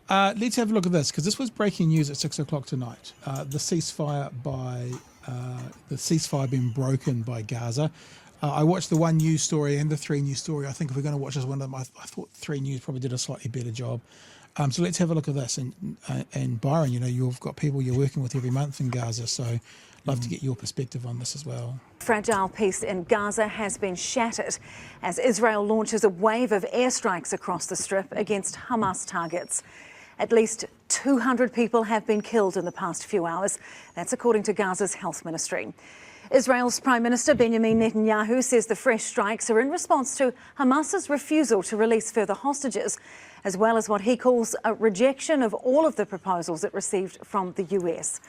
Let's have a look at this, because this was breaking news at 6 o'clock tonight. The ceasefire being broken by Gaza. I watched the One News story and the 3 News story. I think if we're going to watch this one of them, I thought 3 News probably did a slightly better job. So let's have a look at this. And Byron, you've got people you're working with every month in Gaza, so love to get your perspective on this as well. Fragile peace in Gaza has been shattered as Israel launches a wave of airstrikes across the Strip against Hamas targets. At least 200 people have been killed in the past few hours. That's according to Gaza's health ministry. Israel's Prime Minister Benjamin Netanyahu says the fresh strikes are in response to Hamas's refusal to release further hostages, as well as what he calls a rejection of all of the proposals it received from the US.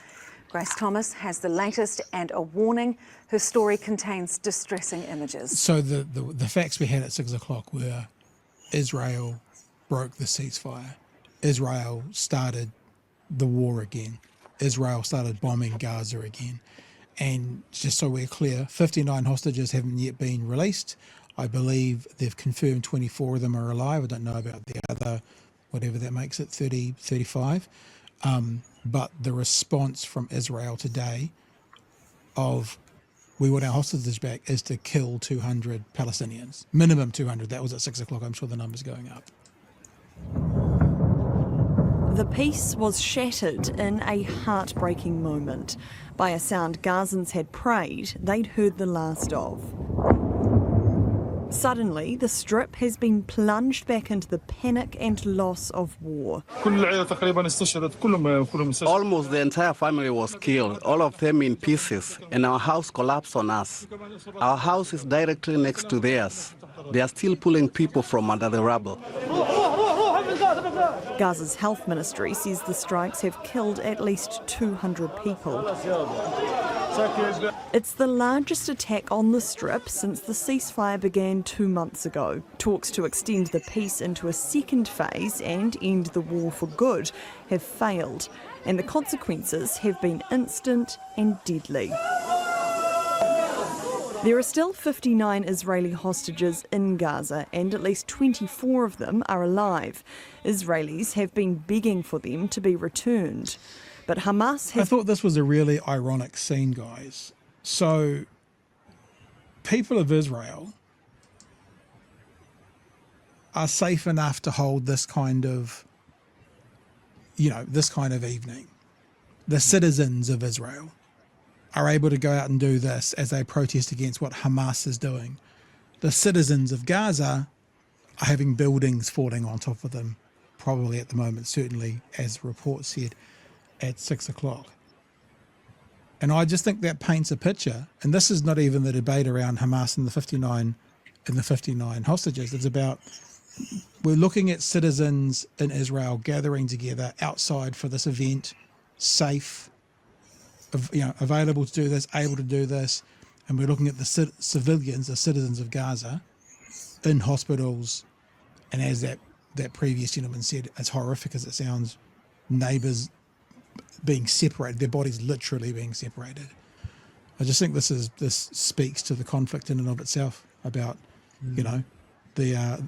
Grace Thomas has the latest and a warning. Her story contains distressing images. So the facts we had at 6 o'clock were Israel broke the ceasefire. Israel started the war again. Israel started bombing Gaza again. And just so we're clear, 59 hostages haven't yet been released. I believe they've confirmed 24 of them are alive. I don't know about the other, whatever that makes it, 30, 35. But the response from Israel today of we want our hostages back is to kill 200 Palestinians. Minimum 200. That was at 6 o'clock. I'm sure the number's going up. The peace was shattered in a heartbreaking moment by a sound Gazans had prayed they'd heard the last of. Suddenly, the Strip has been plunged back into the panic and loss of war. Almost the entire family was killed, all of them in pieces, and our house collapsed on us. Our house is directly next to theirs. They are still pulling people from under the rubble. Gaza's health ministry says the strikes have killed at least 200 people. It's the largest attack on the Strip since the ceasefire began 2 months ago. Talks to extend the peace into a second phase and end the war for good have failed, and the consequences have been instant and deadly. There are still 59 Israeli hostages in Gaza, and at least 24 of them are alive. Israelis have been begging for them to be returned. But Hamas has... I thought this was a really ironic scene, guys. So, people of Israel are safe enough to hold this kind of, this kind of evening. The citizens of Israel are able to go out and do this as they protest against what Hamas is doing. The citizens of Gaza are having buildings falling on top of them, probably at the moment, certainly, as the report said, at 6 o'clock. And I just think that paints a picture, and this is not even the debate around Hamas and the 59 hostages. It's about, we're looking at citizens in Israel gathering together outside for this event, safe, available to do this, able to do this, and we're looking at the civilians, the citizens of Gaza, in hospitals, and as that previous gentleman said, as horrific as it sounds, neighbours being separated, their bodies literally being separated. I just think this speaks to the conflict in and of itself about,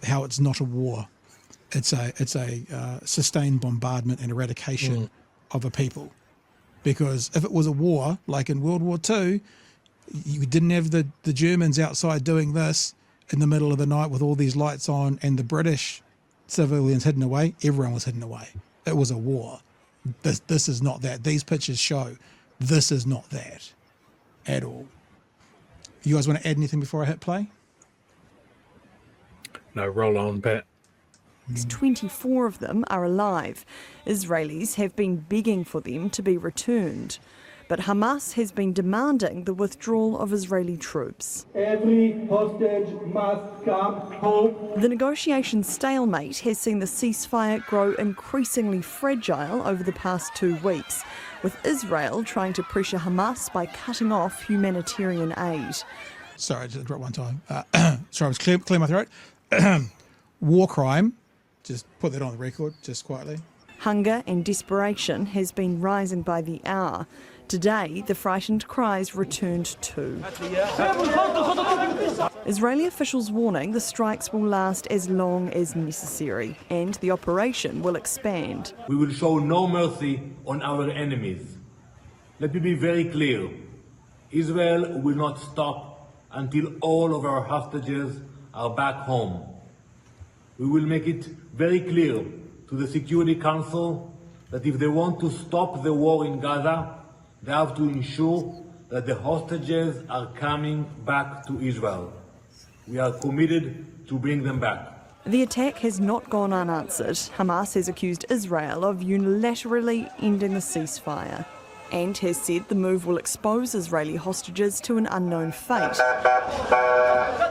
how it's not a war, it's a sustained bombardment and eradication of a people. Because if it was a war, like in World War II, you didn't have the Germans outside doing this in the middle of the night with all these lights on and the British civilians hidden away. Everyone was hidden away. It was a war. This is not that. These pictures show this is not that at all. You guys want to add anything before I hit play? No, roll on, Pat. 24 of them are alive. Israelis have been begging for them to be returned. But Hamas has been demanding the withdrawal of Israeli troops. Every hostage must come home. The negotiation stalemate has seen the ceasefire grow increasingly fragile over the past 2 weeks, with Israel trying to pressure Hamas by cutting off humanitarian aid. Sorry, I just dropped one time. Sorry, I was clear my throat. War crime. Just put that on the record, just quietly. Hunger and desperation has been rising by the hour. Today, the frightened cries returned too. Israeli officials warning the strikes will last as long as necessary and the operation will expand. We will show no mercy on our enemies. Let me be very clear. Israel will not stop until all of our hostages are back home. We will make it very clear to the Security Council that if they want to stop the war in Gaza, they have to ensure that the hostages are coming back to Israel. We are committed to bring them back. The attack has not gone unanswered. Hamas has accused Israel of unilaterally ending the ceasefire and has said the move will expose Israeli hostages to an unknown fate.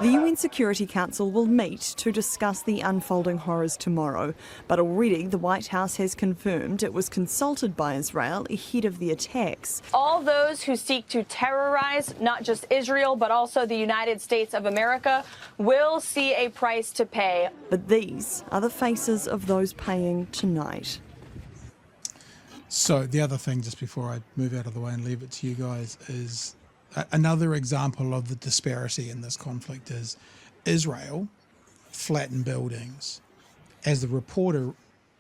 The UN Security Council will meet to discuss the unfolding horrors tomorrow, but already the White House has confirmed it was consulted by Israel ahead of the attacks. All those who seek to terrorize not just Israel but also the United States of America will see a price to pay. But these are the faces of those paying tonight. So the other thing, just before I move out of the way and leave it to you guys, is another example of the disparity in this conflict is Israel flattened buildings. As the reporter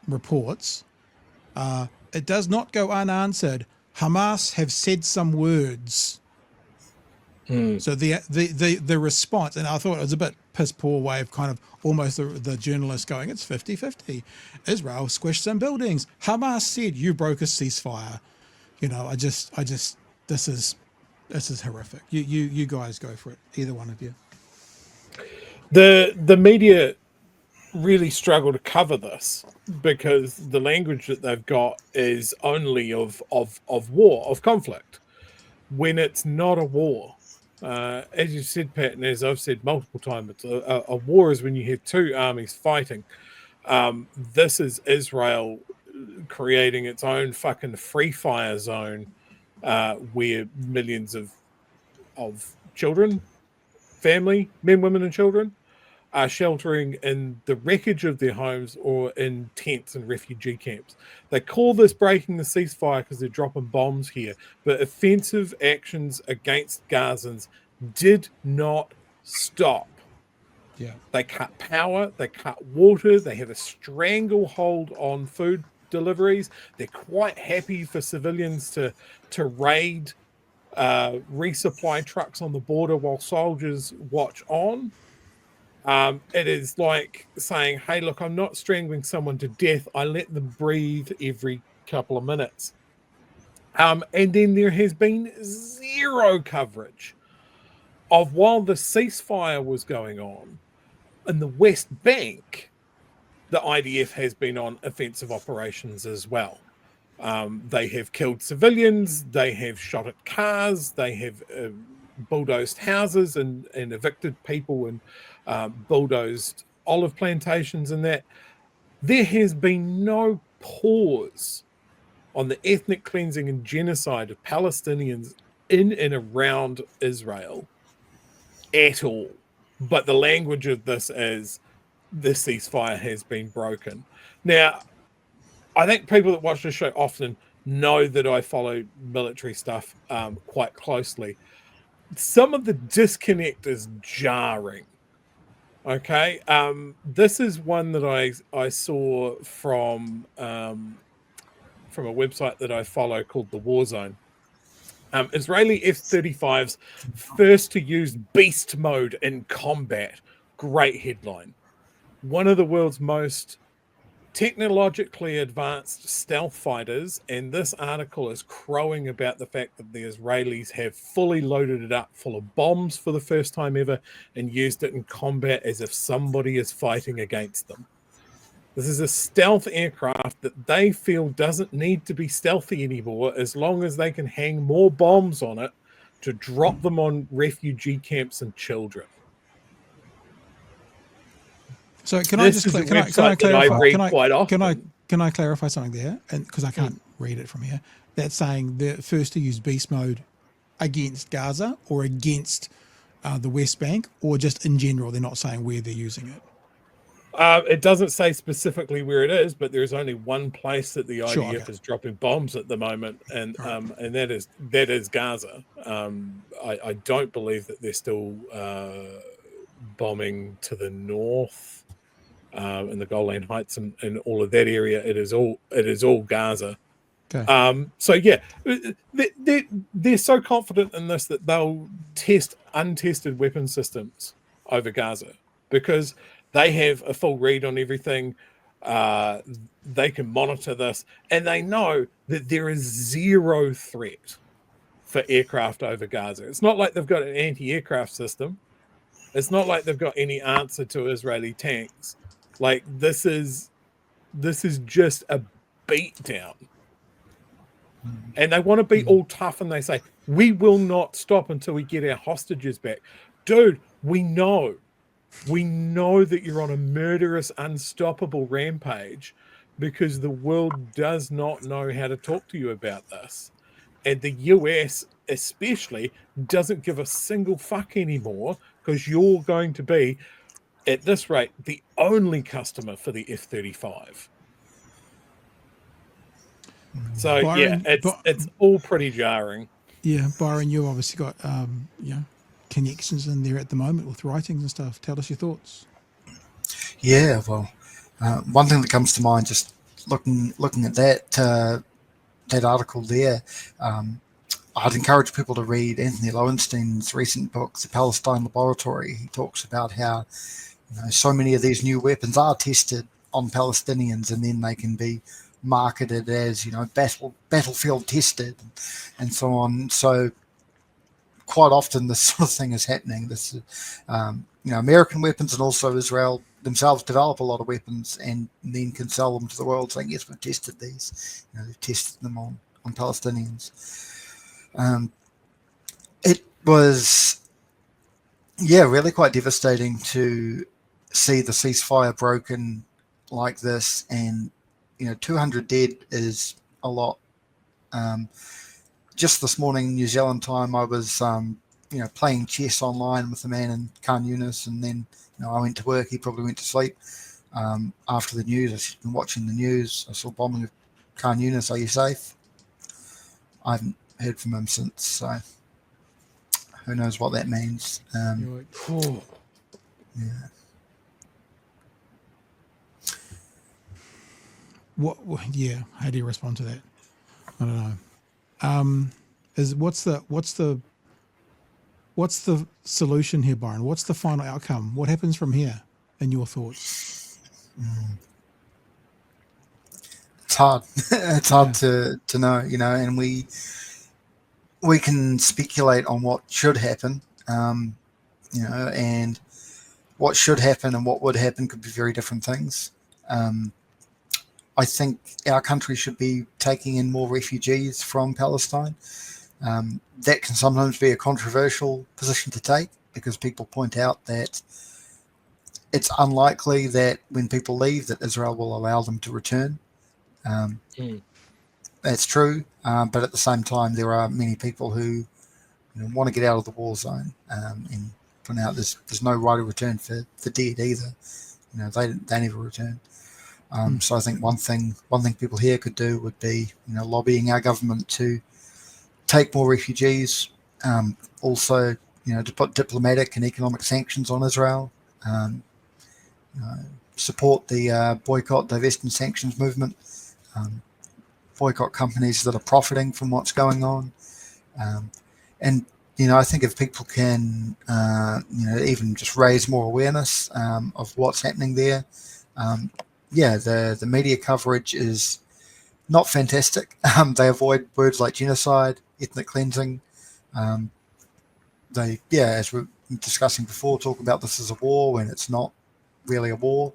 reports, it does not go unanswered. Hamas have said some words. So the response, and I thought it was a bit piss poor way of kind of almost the journalist going, it's 50-50. Israel squished some buildings. Hamas said you broke a ceasefire. You know, I just this is horrific. You guys go for it. Either one of you. The media really struggle to cover this because the language that they've got is only of war, of conflict, when it's not a war. As you said, Pat, and as I've said multiple times, it's a war is when you have two armies fighting. This is Israel creating its own fucking free fire zone where millions of children, family, men, women, and children are sheltering in the wreckage of their homes or in tents and refugee camps. They call this breaking the ceasefire because they're dropping bombs here, but offensive actions against Gazans did not stop. Yeah. They cut power, they cut water, they have a stranglehold on food deliveries. They're quite happy for civilians to raid resupply trucks on the border while soldiers watch on. It is like saying, hey, look, I'm not strangling someone to death. I let them breathe every couple of minutes. And then there has been zero coverage of while the ceasefire was going on in the West Bank, the IDF has been on offensive operations as well. They have killed civilians, they have shot at cars, they have bulldozed houses and evicted people and bulldozed olive plantations and that. There has been no pause on the ethnic cleansing and genocide of Palestinians in and around Israel at all. But the language of this is the ceasefire has been broken. Now, I think people that watch this show often know that I follow military stuff quite closely. Some of the disconnect is jarring. Okay, this is one that I saw from a website that I follow called The War Zone. Israeli F-35s first to use beast mode in combat. Great headline. One of the world's most technologically advanced stealth fighters, and this article is crowing about the fact that the Israelis have fully loaded it up full of bombs for the first time ever and used it in combat as if somebody is fighting against them. This is a stealth aircraft that they feel doesn't need to be stealthy anymore as long as they can hang more bombs on it to drop them on refugee camps and children. So can I clarify something there? And because I can't read it from here, that's saying they're first to use beast mode against Gaza or against the West Bank, or just in general. They're not saying where they're using it. It doesn't say specifically where it is, but there's only one place that the Sure, IDF okay. is dropping bombs at the moment, and that is Gaza. I don't believe that they're still bombing to the north in the Golan Heights and all of that area. It is all Gaza. Okay. So yeah, they're so confident in this that they'll test untested weapon systems over Gaza because they have a full read on everything. They can monitor this, and they know that there is zero threat for aircraft over Gaza. It's not like they've got an anti-aircraft system. It's not like they've got any answer to Israeli tanks. Like this is just a beatdown. And they want to be all tough, and they say, we will not stop until we get our hostages back. Dude, we know that you're on a murderous, unstoppable rampage because the world does not know how to talk to you about this. And the US especially doesn't give a single fuck anymore because you're going to be, at this rate, the only customer for the F-35. So Byron, it's all pretty jarring. Yeah, Byron, you've obviously got connections in there at the moment with writings and stuff. Tell us your thoughts. Yeah, well, one thing that comes to mind just looking at that article there, I'd encourage people to read Anthony Lowenstein's recent book, The Palestine Laboratory. He talks about how so many of these new weapons are tested on Palestinians, and then they can be marketed as battlefield tested and so on. So quite often this sort of thing is happening. This American weapons and also Israel themselves develop a lot of weapons and then can sell them to the world saying, yes, we've tested these. They've tested them on Palestinians. It was really quite devastating to see the ceasefire broken like this, and 200 dead is a lot. Just this morning, New Zealand time, I was, playing chess online with a man in Khan Yunis, and then, I went to work. He probably went to sleep. After the news, I've been watching the news. I saw bombing of Khan Yunis. Are you safe? I haven't heard from him since, so who knows what that means. Yeah. How do you respond to that? I don't know. What's the solution here, Byron? What's the final outcome? What happens from here, in your thoughts? It's hard. It's hard to know, and we can speculate on what should happen, and what should happen and what would happen could be very different things. I think our country should be taking in more refugees from Palestine. That can sometimes be a controversial position to take because people point out that it's unlikely that when people leave that Israel will allow them to return. That's true, but at the same time, there are many people who want to get out of the war zone, and point out there's no right of return for dead either. They never return. So I think one thing people here could do would be lobbying our government to take more refugees. Also, to put diplomatic and economic sanctions on Israel. Support the boycott, divest and sanctions movement. Boycott companies that are profiting from what's going on. And I think if people can even just raise more awareness of what's happening there. The media coverage is not fantastic. They avoid words like genocide, ethnic cleansing. They, as we were discussing before, talk about this as a war when it's not really a war.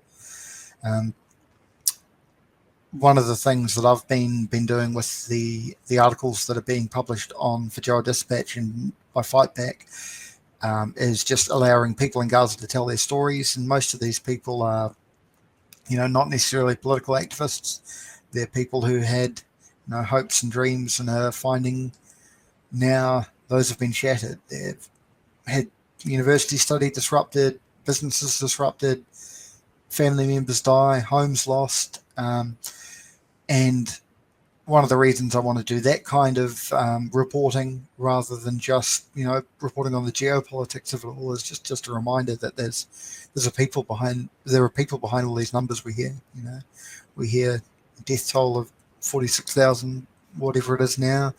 One of the things that I've been doing with the articles that are being published on Fajara Dispatch and by Fightback is just allowing people in Gaza to tell their stories. And most of these people are not necessarily political activists. They're people who had, hopes and dreams and are finding now those have been shattered. They've had university study disrupted, businesses disrupted, family members die, homes lost, and one of the reasons I want to do that kind of reporting rather than just reporting on the geopolitics of it all is just a reminder that there are people behind all these numbers we hear. We hear death toll of 46,000, whatever it is now.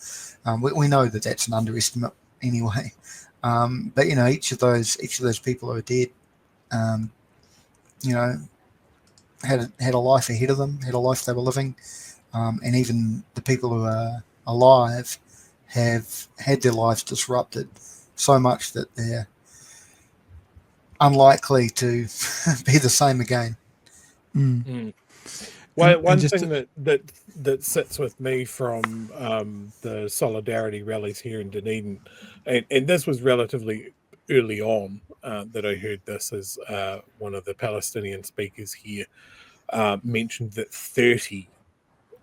We know that that's an underestimate anyway. But each of those people who are dead, had a life ahead of them, had a life they were living. And even the people who are alive have had their lives disrupted so much that they're unlikely to be the same again. Well, one thing that sits with me from the solidarity rallies here in Dunedin, and this was relatively early on that I heard this, as one of the Palestinian speakers here mentioned that 30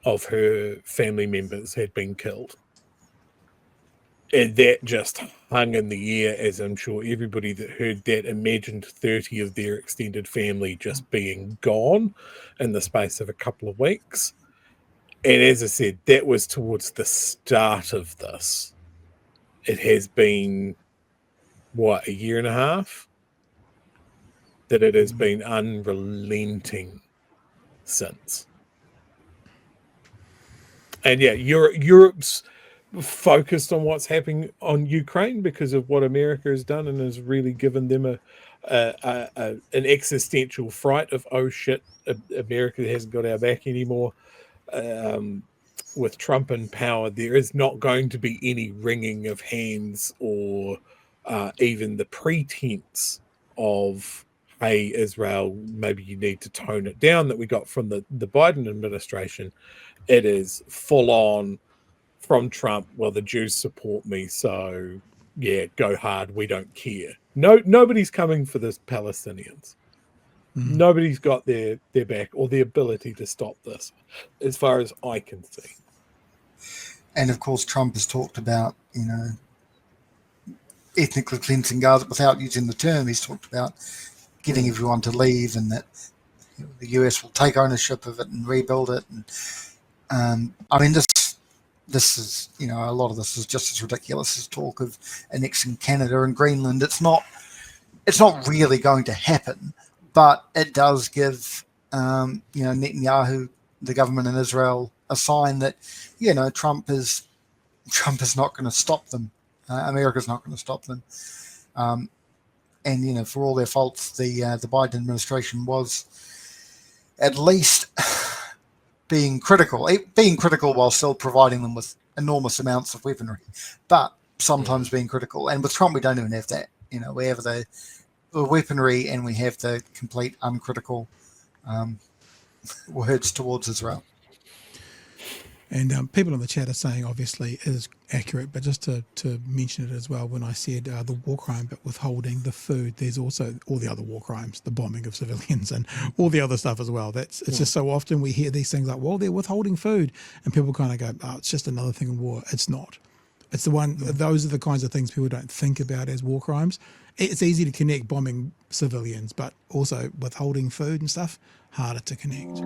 of her family members had been killed. And that just hung in the air, as I'm sure everybody that heard that imagined 30 of their extended family just being gone in the space of a couple of weeks. And as I said, that was towards the start of this. It has been, a year and a half? That it has been unrelenting since. And yeah, Europe's focused on what's happening on Ukraine because of what America has done, and has really given them an existential fright of, oh shit, America hasn't got our back anymore. With Trump in power, there is not going to be any wringing of hands or even the pretense of, hey, Israel, maybe you need to tone it down, that we got from the Biden administration. It is full on from Trump. Well, the Jews support me, so yeah, go hard. We don't care. Nobody's coming for the Palestinians. Nobody's got their back or the ability to stop this, as far as I can see. And of course, Trump has talked about, ethnically cleansing Gaza without using the term. He's talked about getting everyone to leave, and that the US will take ownership of it and rebuild it. And this is, a lot of this is just as ridiculous as talk of annexing Canada and Greenland. It's not really going to happen, but it does give, Netanyahu, the government in Israel, a sign that, Trump is not going to stop them. America's not going to stop them. And, for all their faults, the Biden administration was at least being critical while still providing them with enormous amounts of weaponry, but sometimes being critical. And with Trump, we don't even have that. We have the weaponry, and we have the complete uncritical words towards Israel. And people in the chat are saying, obviously, it is accurate, but just to mention it as well, when I said the war crime, but withholding the food, there's also all the other war crimes, the bombing of civilians and all the other stuff as well. It's just so often we hear these things like, well, they're withholding food, and people kind of go, oh, it's just another thing in war. It's not. It's the one, those are the kinds of things people don't think about as war crimes. It's easy to connect bombing civilians, but also withholding food and stuff, harder to connect.